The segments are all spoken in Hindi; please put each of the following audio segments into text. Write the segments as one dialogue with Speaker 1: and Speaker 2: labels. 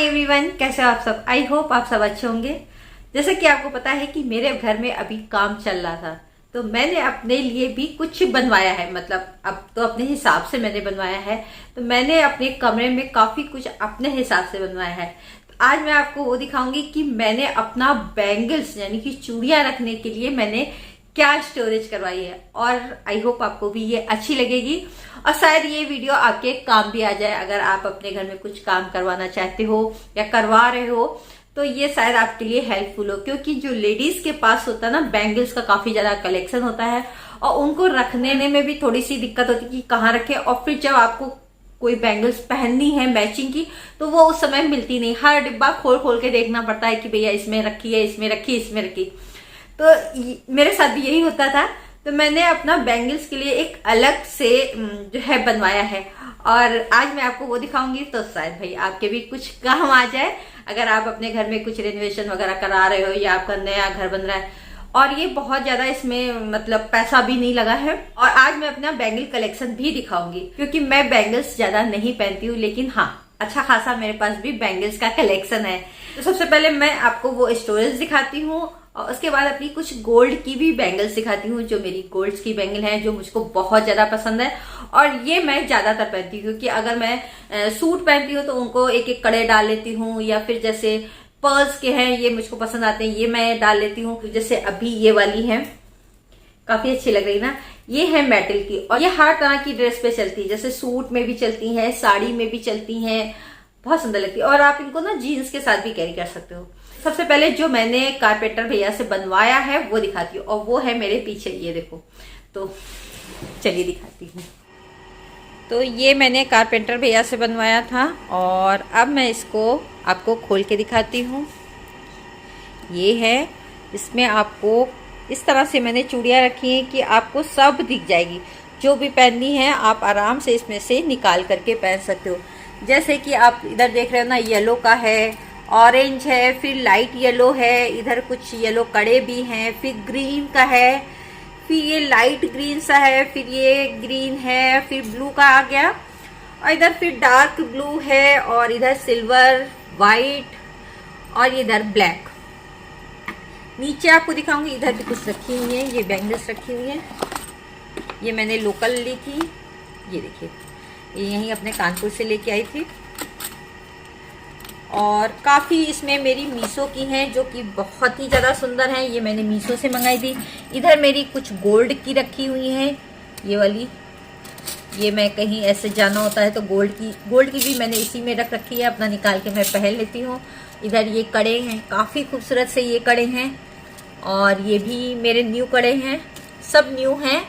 Speaker 1: हाय एवरीवन, कैसे हो आप सब। आई होप आप सब अच्छे होंगे। जैसे कि आपको पता है कि मेरे घर में अभी काम चल रहा था, तो मैंने अपने लिए भी कुछ बनवाया है। मतलब अब तो अपने हिसाब से मैंने बनवाया है। तो मैंने अपने कमरे में काफी कुछ अपने हिसाब से बनवाया है। तो आज मैं आपको वो दिखाऊंगी कि मैंने अपना बैंगल्स यानी कि चूड़ियां रखने के लिए मैंने क्या स्टोरेज करवाई है। और आई होप आपको भी ये अच्छी लगेगी और शायद ये वीडियो आपके काम भी आ जाए। अगर आप अपने घर में कुछ काम करवाना चाहते हो या करवा रहे हो तो ये शायद आपके लिए हेल्पफुल हो, क्योंकि जो लेडीज के पास होता है ना, बैंगल्स का काफी ज्यादा कलेक्शन होता है और उनको रखने में भी थोड़ी सी दिक्कत होती है कि कहाँ रखे। और फिर जब आपको कोई बैंगल्स पहननी है मैचिंग की तो वो उस समय मिलती नहीं। हर डिब्बा खोल खोल के देखना पड़ता है कि भैया इसमें रखी है, इसमें रखी, इसमें रखी। तो मेरे साथ भी यही होता था। तो मैंने अपना बैंगल्स के लिए एक अलग से जो है बनवाया है और आज मैं आपको वो दिखाऊंगी। तो शायद भाई आपके भी कुछ काम आ जाए अगर आप अपने घर में कुछ रेनोवेशन वगैरह करा रहे हो या आपका नया घर बन रहा है। और ये बहुत ज्यादा इसमें मतलब पैसा भी नहीं लगा है। और आज मैं अपना बैंगल कलेक्शन भी दिखाऊंगी, क्योंकि मैं बैंगल्स ज्यादा नहीं पहनती हूँ, लेकिन हाँ अच्छा खासा मेरे पास भी बैंगल्स का कलेक्शन है। तो सबसे पहले मैं आपको वो स्टोरेज दिखाती हूँ और उसके बाद अपनी कुछ गोल्ड की भी बैंगल्स दिखाती हूँ, जो मेरी गोल्ड्स की बैंगल है, जो मुझको बहुत ज्यादा पसंद है। और ये मैं ज्यादातर पहनती हूँ, क्योंकि अगर मैं सूट पहनती हूँ तो उनको एक एक कड़े डाल लेती हूँ, या फिर जैसे पर्ल्स के हैं ये मुझको पसंद आते हैं, ये मैं डाल लेती हूँ। जैसे अभी ये वाली है, काफी अच्छी लग रही ना, ये है मेटल की और ये हर तरह की ड्रेस पे चलती है। जैसे सूट में भी चलती है, साड़ी में भी चलती है, बहुत सुंदर लगती है। और आप इनको ना जीन्स के साथ भी कैरी कर सकते हो। सबसे पहले जो मैंने कारपेंटर भैया से बनवाया है वो दिखाती हूँ, और वो है मेरे पीछे, ये देखो। तो चलिए दिखाती हूँ। तो ये मैंने कारपेंटर भैया से बनवाया था और अब मैं इसको आपको खोल के दिखाती हूँ। ये है, इसमें आपको इस तरह से मैंने चूड़ियाँ रखी हैं कि आपको सब दिख जाएगी। जो भी पहननी है आप आराम से इसमें से निकाल करके पहन सकते हो। जैसे कि आप इधर देख रहे हो ना, येलो का है, ऑरेंज है, फिर लाइट येलो है, इधर कुछ येलो कड़े भी हैं, फिर ग्रीन का है, फिर ये लाइट ग्रीन सा है, फिर ये ग्रीन है, फिर ब्लू का आ गया, और इधर फिर डार्क ब्लू है, और इधर सिल्वर, वाइट, और इधर ब्लैक। नीचे आपको दिखाऊंगी, इधर भी कुछ रखी हुई है, ये बैंगल्स रखी हुई है। ये मैंने लोकल ली थी, ये देखिए, ये यहीं अपने कानपुर से लेके आई थी। और काफ़ी इसमें मेरी मीशो की हैं, जो कि बहुत ही ज़्यादा सुंदर हैं। ये मैंने मीशो से मंगाई थी। इधर मेरी कुछ गोल्ड की रखी हुई हैं, ये वाली, ये मैं कहीं ऐसे जाना होता है तो गोल्ड की भी मैंने इसी में रख रखी है, अपना निकाल के मैं पहन लेती हूँ। इधर ये कड़े हैं, काफ़ी खूबसूरत से ये कड़े हैं, और ये भी मेरे न्यू कड़े हैं, सब न्यू हैं।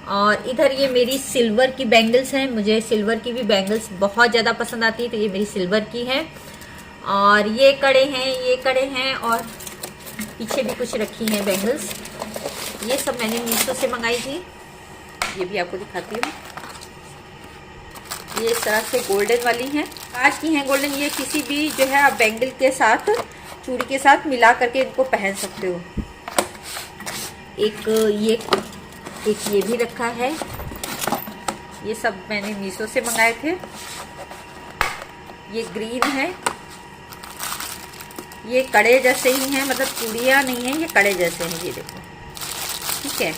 Speaker 1: और इधर ये मेरी सिल्वर की बैंगल्स हैं, मुझे सिल्वर की भी बैंगल्स बहुत ज़्यादा पसंद आती है, तो ये मेरी सिल्वर की है। और ये कड़े हैं, ये कड़े हैं, और पीछे भी कुछ रखी हैं बैंगल्स। ये सब मैंने मीशो से मंगाई थी, ये भी आपको दिखाती हूँ। ये इस तरह से गोल्डन वाली हैं, कांच की हैं गोल्डन। ये किसी भी जो है आप बैंगल के साथ, चूड़ी के साथ मिला करके इनको पहन सकते हो। एक ये भी रखा है, ये सब मैंने मीशो से मंगाए थे। ये ग्रीन है, ये कड़े जैसे ही हैं, मतलब चूड़ियाँ नहीं हैं, ये कड़े जैसे हैं, ये देखो, ठीक है।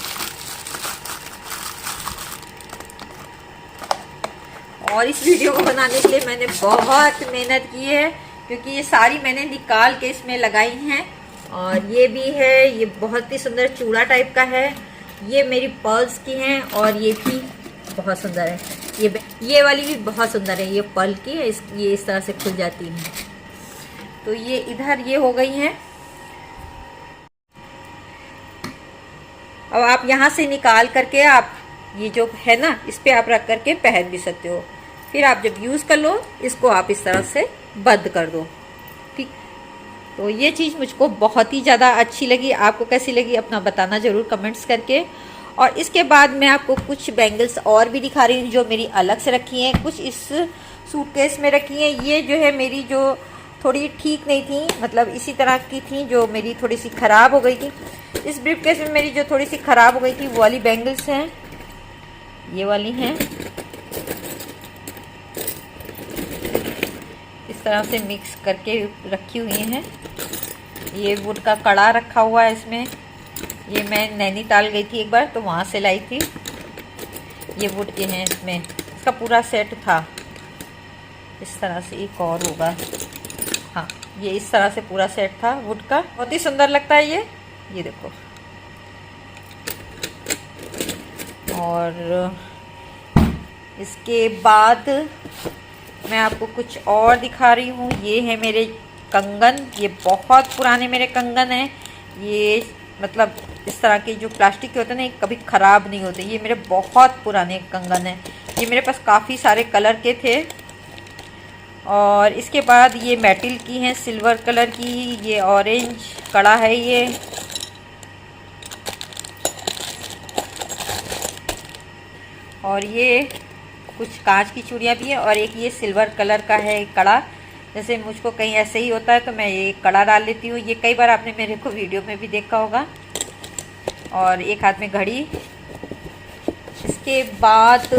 Speaker 1: और इस वीडियो को बनाने के लिए मैंने बहुत मेहनत की है, क्योंकि ये सारी मैंने निकाल के इसमें लगाई हैं। और ये भी है, ये बहुत ही सुंदर चूड़ा टाइप का है, ये मेरी पर्ल्स की हैं, और ये भी बहुत सुंदर है। ये वाली भी बहुत सुंदर है, ये पर्ल की है, ये इस तरह से खुल जाती है। तो ये इधर ये हो गई हैं। अब आप यहाँ से निकाल करके आप ये जो है ना, इस पे आप रख करके पहन भी सकते हो। फिर आप जब यूज़ कर लो, इसको आप इस तरह से बंद कर दो, ठीक। तो ये चीज़ मुझको बहुत ही ज़्यादा अच्छी लगी। आपको कैसी लगी अपना बताना ज़रूर कमेंट्स करके। और इसके बाद मैं आपको कुछ बैंगल्स और भी दिखा रही हूँ, जो मेरी अलग से रखी हैं, कुछ इस सूटकेस में रखी हैं। ये जो है मेरी जो थोड़ी ठीक नहीं थी, मतलब इसी तरह की थी, जो मेरी थोड़ी सी ख़राब हो गई थी। इस ब्रीफकेस में मेरी जो थोड़ी सी ख़राब हो गई थी वो वाली बैंगल्स हैं, ये वाली हैं। इस तरह से मिक्स करके रखी हुई हैं। ये वुड का कड़ा रखा हुआ है इसमें। ये मैं नैनीताल गई थी एक बार, तो वहाँ से लाई थी। ये वुड के हैं इसमें, इसका पूरा सेट था। इस तरह से एक और होगा, हाँ, ये इस तरह से पूरा सेट था वुड का। बहुत ही सुंदर लगता है ये देखो। और इसके बाद मैं आपको कुछ और दिखा रही हूँ। ये है मेरे कंगन। ये बहुत पुराने मेरे कंगन हैं। ये मतलब इस तरह के जो प्लास्टिक के होते हैं ना, ये कभी ख़राब नहीं होते। ये मेरे बहुत पुराने कंगन हैं। ये मेरे पास काफ़ी सारे कलर के थे। और इसके बाद ये मेटल की हैं, सिल्वर कलर की। ये ऑरेंज कड़ा है ये। और ये कुछ कांच की चूड़ियाँ भी हैं। और एक ये सिल्वर कलर का है कड़ा। जैसे मुझको कहीं ऐसे ही होता है तो मैं ये कड़ा डाल लेती हूँ। ये कई बार आपने मेरे को वीडियो में भी देखा होगा। और एक हाथ में घड़ी। इसके बाद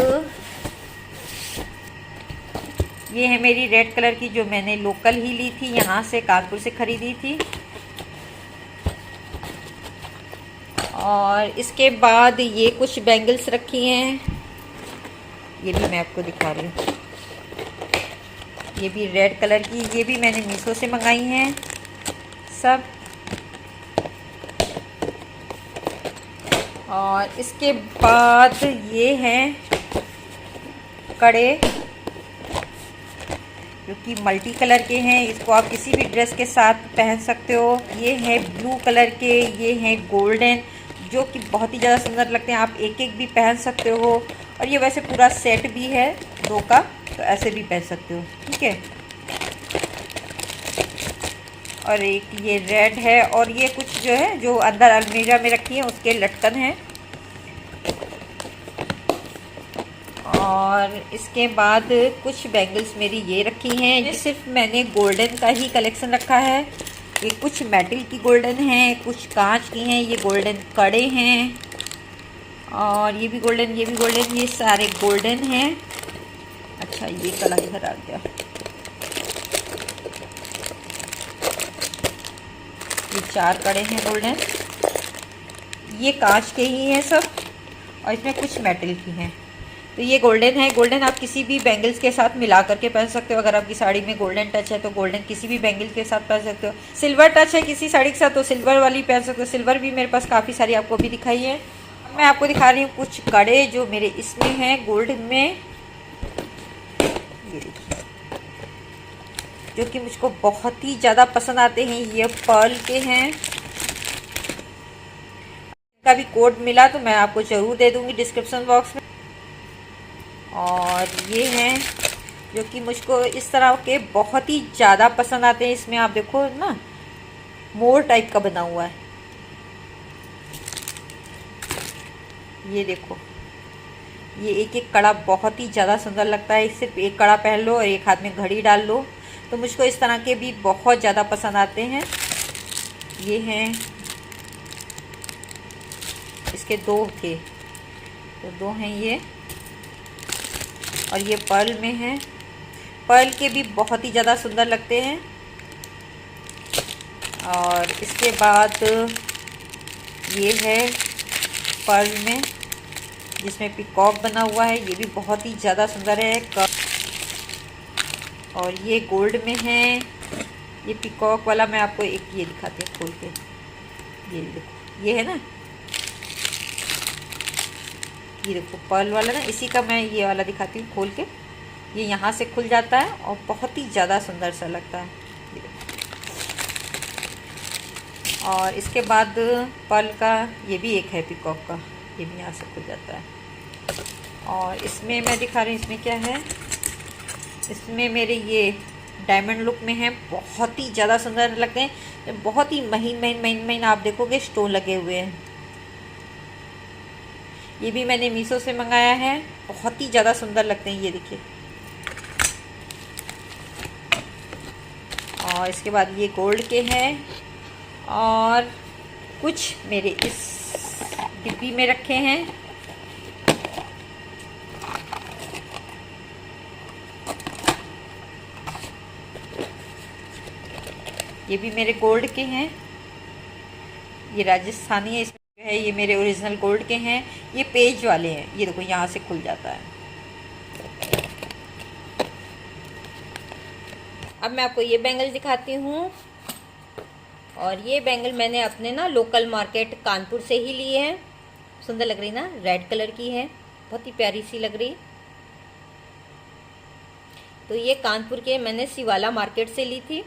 Speaker 1: ये है मेरी रेड कलर की, जो मैंने लोकल ही ली थी, यहाँ से कानपुर से ख़रीदी थी। और इसके बाद ये कुछ बैंगल्स रखी हैं। ये भी मैं आपको दिखा रही हूँ। ये भी रेड कलर की, ये भी मैंने मीशो से मंगाई हैं सब। और इसके बाद ये हैं कड़े, जो कि मल्टी कलर के हैं। इसको आप किसी भी ड्रेस के साथ पहन सकते हो। ये है ब्लू कलर के, ये हैं गोल्डन, जो कि बहुत ही ज़्यादा सुंदर लगते हैं। आप एक एक भी पहन सकते हो। और ये वैसे पूरा सेट भी है 2 का, तो ऐसे भी पहन सकते हो, ठीक है। और एक ये रेड है। और ये कुछ जो है, जो अंदर अलमीरा में रखी है, उसके लटकन हैं। और इसके बाद कुछ बैंगल्स मेरी ये रखी हैं। ये सिर्फ मैंने गोल्डन का ही कलेक्शन रखा है। ये कुछ मेटल की गोल्डन हैं, कुछ कांच की हैं। ये गोल्डन कड़े हैं। और ये भी गोल्डन, ये भी गोल्डन, ये सारे गोल्डन हैं। अच्छा, ये कला इधर आ गया। ये 4 कड़े हैं गोल्डन। ये कांच के ही हैं सब। और इसमें कुछ मेटल की हैं। तो ये गोल्डन है। गोल्डन आप किसी भी बैंगल्स के साथ मिला करके पहन सकते हो। अगर आपकी साड़ी में गोल्डन टच है तो गोल्डन किसी भी बैंगल के साथ पहन सकते हो। सिल्वर टच है किसी साड़ी के साथ तो सिल्वर वाली पहन सकते हो। सिल्वर भी मेरे पास काफ़ी सारी आपको भी दिखाई है। मैं आपको दिखा रही हूँ कुछ कड़े जो मेरे इसमें हैं गोल्ड में। ये देखिए, जो कि मुझको बहुत ही ज़्यादा पसंद आते हैं। ये पर्ल के हैं। इनका भी कोड मिला तो मैं आपको ज़रूर दे दूँगी डिस्क्रिप्शन बॉक्स में। और ये हैं जो कि मुझको इस तरह के बहुत ही ज़्यादा पसंद आते हैं। इसमें आप देखो ना, मोर टाइप का बना हुआ है। ये देखो, ये एक एक कड़ा बहुत ही ज़्यादा सुंदर लगता है। सिर्फ एक कड़ा पहन लो और एक हाथ में घड़ी डाल लो, तो मुझको इस तरह के भी बहुत ज़्यादा पसंद आते हैं। ये हैं, इसके 2 थे तो 2 हैं ये। और ये पर्ल में है। पर्ल के भी बहुत ही ज़्यादा सुंदर लगते हैं। और इसके बाद ये है पर्ल में, जिसमें पिकॉक बना हुआ है। ये भी बहुत ही ज़्यादा सुंदर है। और ये गोल्ड में है। ये पिकॉक वाला मैं आपको एक ये दिखाती हूँ खोल के। ये देखो, ये है ना, ये देखो पर्ल वाला ना, इसी का मैं ये वाला दिखाती हूँ खोल के। ये यहाँ से खुल जाता है और बहुत ही ज़्यादा सुंदर सा लगता है। ये देखो। और इसके बाद पर्ल का ये भी एक है पिकॉक का, ये भी यहाँ से खुल जाता है। और इसमें मैं दिखा रही हूँ, इसमें क्या है, इसमें मेरे ये डायमंड लुक में है। बहुत ही ज़्यादा सुंदर लगते हैं। बहुत ही महीन महीन महीन महीन आप देखोगे स्टोन लगे हुए हैं। ये भी मैंने मीशो से मंगाया है। बहुत ही ज़्यादा सुंदर लगते हैं। ये देखिए। और इसके बाद ये गोल्ड के हैं। और कुछ मेरे इस डिब्बी में रखे हैं। ये भी मेरे गोल्ड के हैं, ये राजस्थानी है, इसमें जो है ये मेरे ओरिजिनल गोल्ड के हैं। ये पेज वाले हैं, ये देखो यहाँ से खुल जाता है। अब मैं आपको ये बैंगल दिखाती हूँ, और ये बैंगल मैंने अपने ना लोकल मार्केट कानपुर से ही लिए हैं। सुंदर लग रही ना, रेड कलर की है, बहुत ही प्यारी सी लग रही। तो ये कानपुर के मैंने शिवाला मार्केट से ली थी।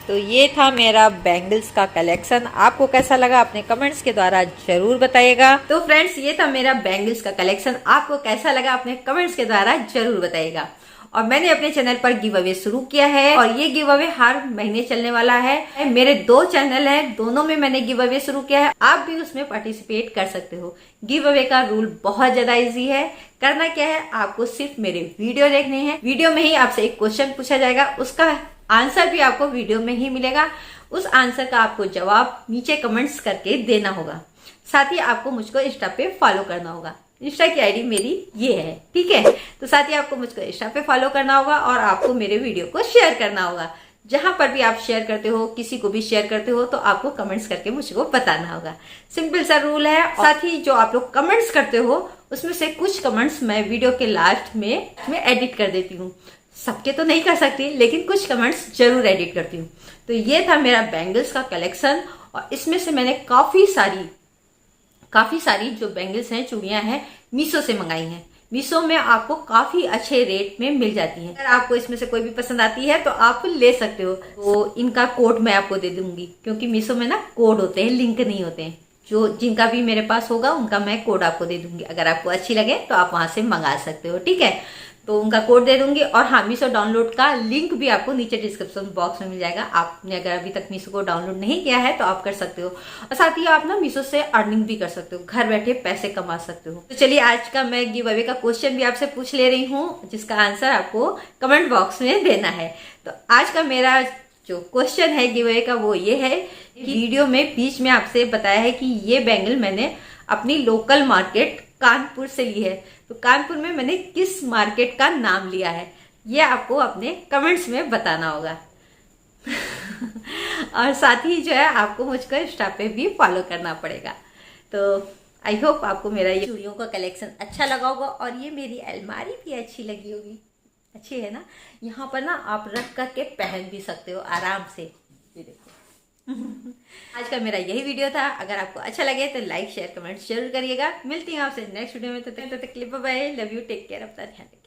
Speaker 1: तो ये था मेरा बैंगल्स का कलेक्शन। आपको कैसा लगा अपने कमेंट्स के द्वारा जरूर बताइएगा। तो फ्रेंड्स, ये था मेरा बैंगल्स का कलेक्शन। आपको कैसा लगा अपने कमेंट्स के द्वारा जरूर बताइएगा। और मैंने अपने चैनल पर गिव अवे शुरू किया है, और ये गिव अवे हर महीने चलने वाला है। मेरे 2 चैनल हैं, दोनों में मैंने गिव अवे शुरू किया है। आप भी उसमें पार्टिसिपेट कर सकते हो। गिव अवे का रूल बहुत ज्यादा इजी है। करना क्या है, आपको सिर्फ मेरे वीडियो देखने हैं। वीडियो में ही आपसे एक क्वेश्चन पूछा जाएगा, उसका आंसर भी आपको वीडियो में ही मिलेगा। उस आंसर का आपको जवाब नीचे कमेंट्स करके देना होगा। साथ ही आपको मुझको इंस्टा पे फॉलो करना होगा। इंस्टा की आईडी मेरी ये है, ठीक है। तो साथ ही आपको मुझको इंस्टा पे फॉलो करना होगा, और आपको मेरे वीडियो को शेयर करना होगा। जहां पर भी आप शेयर करते हो, किसी को भी शेयर करते हो, तो आपको कमेंट्स करके मुझको बताना होगा। सिंपल सा रूल है। साथ ही जो आप लोग कमेंट्स करते हो, उसमें से कुछ कमेंट्स मैं वीडियो के लास्ट में एडिट कर देती हूँ। सबके तो नहीं कर सकती, लेकिन कुछ कमेंट्स जरूर एडिट करती हूँ। तो ये था मेरा बैंगल्स का कलेक्शन, और इसमें से मैंने काफी सारी जो बैंगल्स हैं, चूड़ियां हैं, मीशो से मंगाई हैं। मीशो में आपको काफी अच्छे रेट में मिल जाती हैं। अगर आपको इसमें से कोई भी पसंद आती है तो आप ले सकते हो। तो इनका कोड मैं आपको दे दूंगी, क्योंकि मीशो में ना कोड होते हैं, लिंक नहीं होते हैं। जो जिनका भी मेरे पास होगा उनका मैं कोड आपको दे दूंगी। अगर आपको अच्छी लगे तो आप वहां से मंगा सकते हो, ठीक है। तो उनका कोड दे दूंगी। और हाँ, मीशो डाउनलोड का लिंक भी आपको नीचे डिस्क्रिप्शन बॉक्स में मिल जाएगा। आपने अगर अभी तक मीशो को डाउनलोड नहीं किया है तो आप कर सकते हो। और साथ ही आप ना मीशो से अर्निंग भी कर सकते हो, घर बैठे पैसे कमा सकते हो। तो चलिए, आज का मैं गिव अवे का क्वेश्चन भी आपसे पूछ ले रही हूँ, जिसका आंसर आपको कमेंट बॉक्स में देना है। तो आज का मेरा जो क्वेश्चन है गिव अवे का, वो ये है कि वीडियो में बीच में आपसे बताया है कि ये बैंगल मैंने अपनी लोकल मार्केट कानपुर से ली है। तो कानपुर में मैंने किस मार्केट का नाम लिया है, ये आपको अपने कमेंट्स में बताना होगा। और साथ ही जो है, आपको मुझको इंस्टा पे भी फॉलो करना पड़ेगा। तो आई होप आपको मेरा ये चूड़ियों का कलेक्शन अच्छा लगा होगा, और ये मेरी अलमारी भी अच्छी लगी होगी। अच्छी है ना, यहाँ पर ना आप रख करके पहन भी सकते हो आराम से। ये देखो। आज का मेरा यही वीडियो था। अगर आपको अच्छा लगे तो लाइक शेयर कमेंट जरूर करिएगा। मिलती हूँ आपसे नेक्स्ट वीडियो में। तो तब तक के लिए bye bye, love you, take care, अपना ध्यान रखिए।